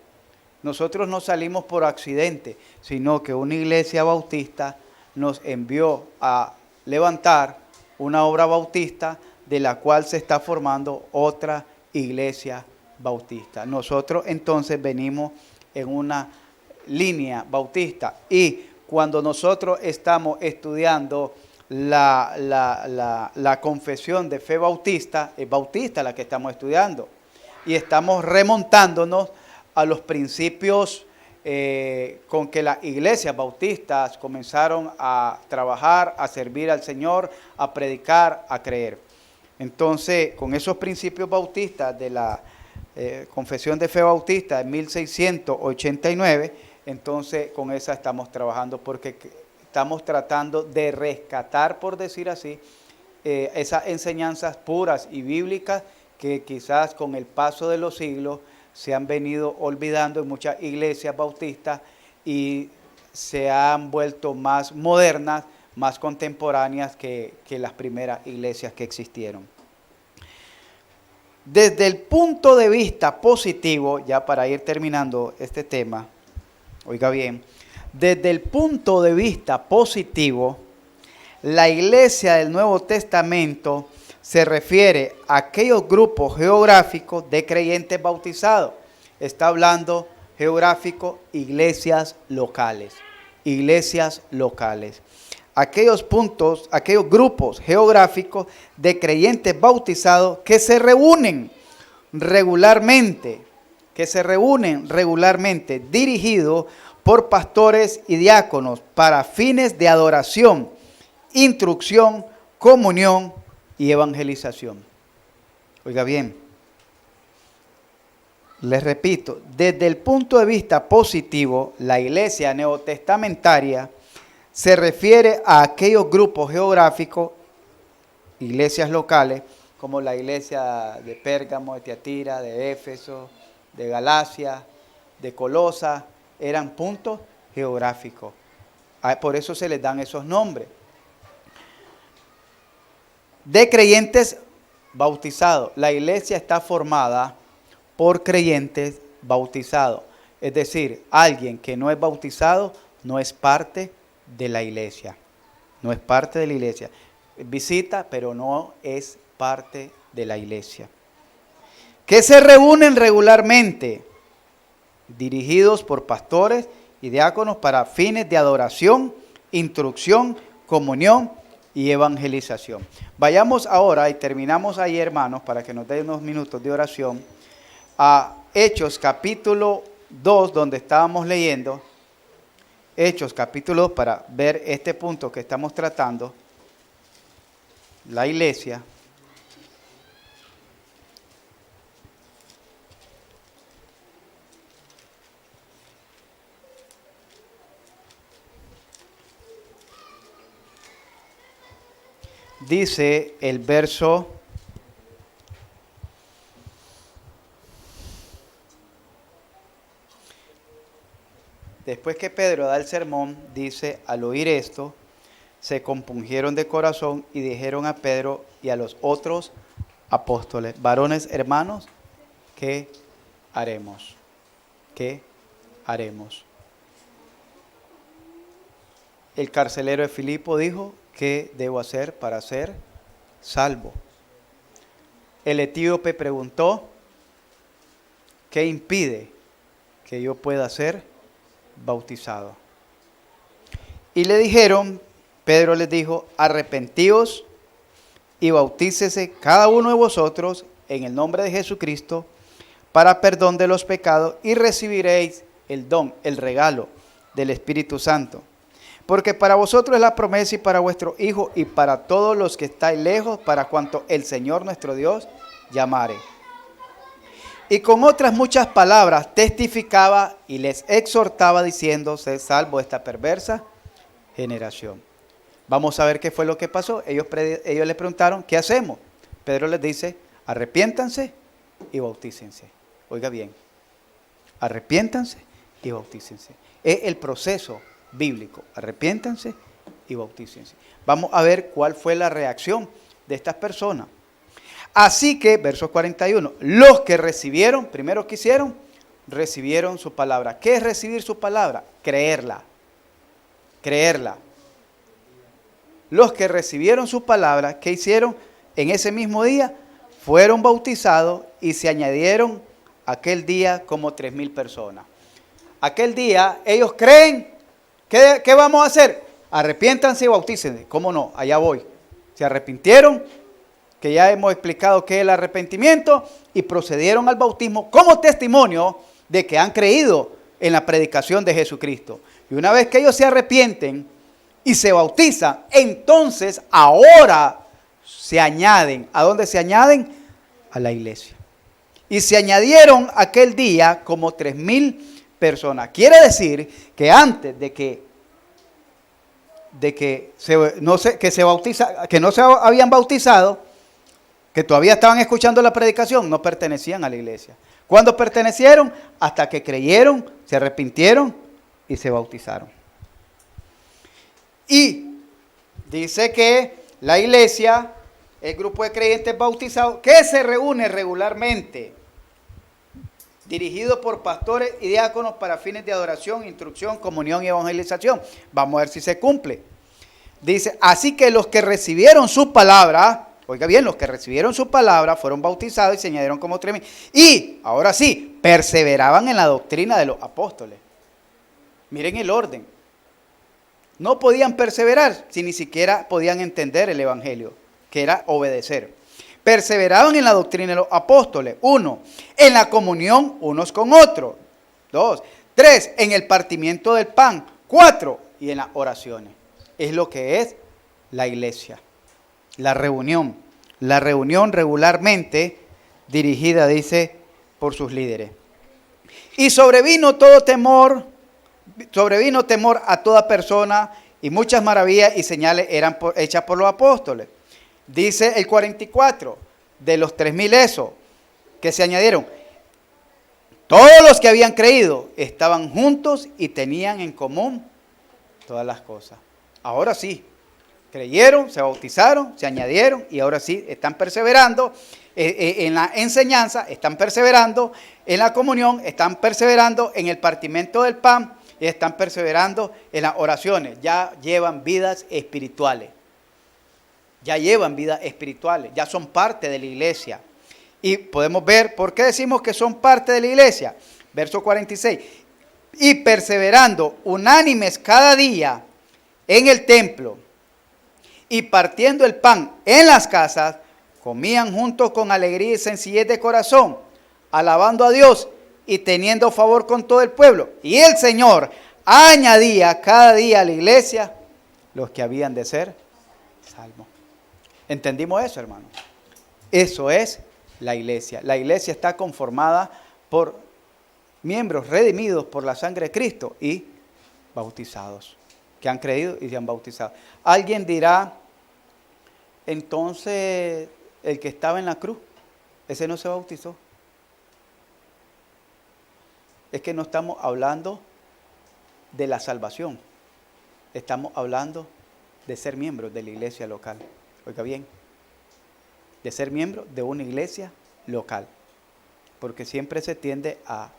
Nosotros no salimos por accidente, sino que una iglesia bautista nos envió a levantar una obra bautista de la cual se está formando otra iglesia bautista. Nosotros entonces venimos en una línea bautista y cuando nosotros estamos estudiando la confesión de fe bautista, es bautista la que estamos estudiando y estamos remontándonos a los principios con que las iglesias bautistas comenzaron a trabajar, a servir al Señor, a predicar, a creer. Entonces, con esos principios bautistas de la confesión de fe bautista de 1689, entonces con esa estamos trabajando porque estamos tratando de rescatar, por decir así, esas enseñanzas puras y bíblicas que quizás con el paso de los siglos se han venido olvidando en muchas iglesias bautistas y se han vuelto más modernas, más contemporáneas que las primeras iglesias que existieron. Desde el punto de vista positivo, ya para ir terminando este tema, oiga bien, desde el punto de vista positivo, la iglesia del Nuevo Testamento se refiere a aquellos grupos geográficos de creyentes bautizados. Está hablando geográfico, iglesias locales. Iglesias locales. Aquellos grupos geográficos de creyentes bautizados que se reúnen regularmente, dirigidos por pastores y diáconos para fines de adoración, instrucción, comunión y evangelización. Oiga bien, les repito, desde el punto de vista positivo, la iglesia neotestamentaria se refiere a aquellos grupos geográficos, iglesias locales, como la iglesia de Pérgamo, de Tiatira, de Éfeso, de Galacia, de Colosa, eran puntos geográficos. Por eso se les dan esos nombres. De creyentes bautizados. La iglesia está formada por creyentes bautizados. Es decir, alguien que no es bautizado no es parte de la iglesia. No es parte de la iglesia. Visita, pero no es parte de la iglesia. Que se reúnen regularmente, dirigidos por pastores y diáconos para fines de adoración, instrucción, comunión y evangelización. Vayamos ahora, y terminamos ahí, hermanos, para que nos den unos minutos de oración, a Hechos capítulo 2, donde estábamos leyendo. Hechos capítulo 2, para ver este punto que estamos tratando, la iglesia. Dice el verso 1. Después que Pedro da el sermón, dice, al oír esto, se compungieron de corazón y dijeron a Pedro y a los otros apóstoles. Varones hermanos, ¿qué haremos? ¿Qué haremos? El carcelero de Filipo dijo, ¿qué debo hacer para ser salvo? El etíope preguntó, ¿qué impide que yo pueda ser bautizado? Y le dijeron, Pedro les dijo, arrepentíos y bautícese cada uno de vosotros en el nombre de Jesucristo para perdón de los pecados y recibiréis el don, el regalo del Espíritu Santo. Porque para vosotros es la promesa y para vuestro hijo y para todos los que estáis lejos, para cuanto el Señor nuestro Dios llamare. Y con otras muchas palabras testificaba y les exhortaba diciendo, sed salvo esta perversa generación. Vamos a ver qué fue lo que pasó. Ellos le preguntaron, ¿qué hacemos? Pedro les dice, arrepiéntanse y bautícense. Oiga bien, arrepiéntanse y bautícense. Es el proceso bíblico, arrepiéntanse y bautícense. Vamos a ver cuál fue la reacción de estas personas. Así que, verso 41, los que recibieron, primero que hicieron, recibieron su palabra. ¿Qué es recibir su palabra? Creerla. Creerla. Los que recibieron su palabra, ¿qué hicieron? En ese mismo día fueron bautizados y se añadieron aquel día como 3,000 personas. Aquel día ellos creen, ¿qué vamos a hacer? Arrepiéntanse y bautícense. ¿Cómo no? Allá voy. Se arrepintieron, que ya hemos explicado qué es el arrepentimiento, y procedieron al bautismo como testimonio de que han creído en la predicación de Jesucristo. Y una vez que ellos se arrepienten y se bautizan, entonces ahora se añaden. ¿A dónde se añaden? A la iglesia. Y se añadieron aquel día como 3,000 personas. Quiere decir que antes de que no se habían bautizado, que todavía estaban escuchando la predicación, no pertenecían a la iglesia. ¿Cuándo pertenecieron? Hasta que creyeron, se arrepintieron y se bautizaron. Y dice que la iglesia, el grupo de creyentes bautizados, que se reúne regularmente, dirigido por pastores y diáconos para fines de adoración, instrucción, comunión y evangelización. Vamos a ver si se cumple. Dice, así que los que recibieron su palabra, oiga bien, los que recibieron su palabra fueron bautizados y se añadieron como 3,000. Y, ahora sí, perseveraban en la doctrina de los apóstoles. Miren el orden. No podían perseverar si ni siquiera podían entender el evangelio, que era obedecer. Perseveraban en la doctrina de los apóstoles. 1, en la comunión unos con otros. 2, 3, en el partimiento del pan. 4, y en las oraciones. Es lo que es la iglesia. La reunión regularmente dirigida, dice, por sus líderes. Y sobrevino temor a toda persona, y muchas maravillas y señales eran hechas por los apóstoles. Dice el 44, de los 3,000 esos que se añadieron, todos los que habían creído estaban juntos y tenían en común todas las cosas. Ahora sí, creyeron, se bautizaron, se añadieron y ahora sí están perseverando en la enseñanza, están perseverando en la comunión, están perseverando en el partimiento del pan y están perseverando en las oraciones. Ya llevan vidas espirituales. Ya llevan vidas espirituales, ya son parte de la iglesia. Y podemos ver por qué decimos que son parte de la iglesia. Verso 46. Y perseverando unánimes cada día en el templo y partiendo el pan en las casas, comían juntos con alegría y sencillez de corazón, alabando a Dios y teniendo favor con todo el pueblo. Y el Señor añadía cada día a la iglesia los que habían de ser salvos. ¿Entendimos eso, hermano? Eso es la iglesia. La iglesia está conformada por miembros redimidos por la sangre de Cristo y bautizados, que han creído y se han bautizado. Alguien dirá, entonces el que estaba en la cruz, ese no se bautizó. Es que no estamos hablando de la salvación, estamos hablando de ser miembros de la iglesia local. Oiga bien, de ser miembro de una iglesia local. Porque siempre se tiende a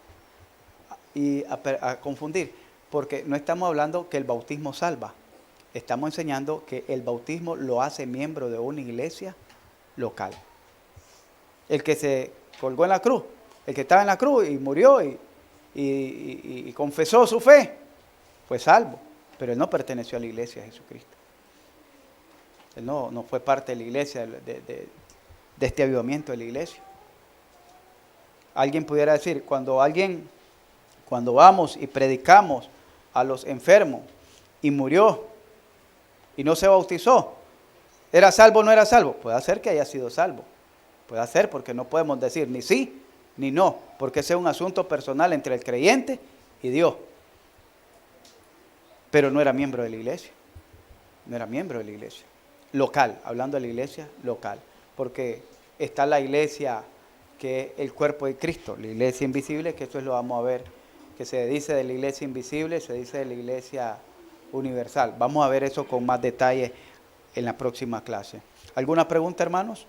confundir, porque no estamos hablando que el bautismo salva, estamos enseñando que el bautismo lo hace miembro de una iglesia local. El que se colgó en la cruz, el que estaba en la cruz y murió y confesó su fe, fue salvo, pero él no perteneció a la iglesia de Jesucristo. Él no fue parte de la iglesia, de este avivamiento de la iglesia. Alguien pudiera decir, cuando vamos y predicamos a los enfermos y murió y no se bautizó, ¿era salvo o no era salvo? Puede ser que haya sido salvo, puede ser, porque no podemos decir ni sí ni no, porque ese es un asunto personal entre el creyente y Dios. Pero no era miembro de la iglesia, no era miembro de la iglesia local, hablando de la iglesia local, porque está la iglesia que es el cuerpo de Cristo, la iglesia invisible, que eso lo vamos a ver, que se dice de la iglesia invisible, se dice de la iglesia universal. Vamos a ver eso con más detalle en la próxima clase. ¿Alguna pregunta, hermanos?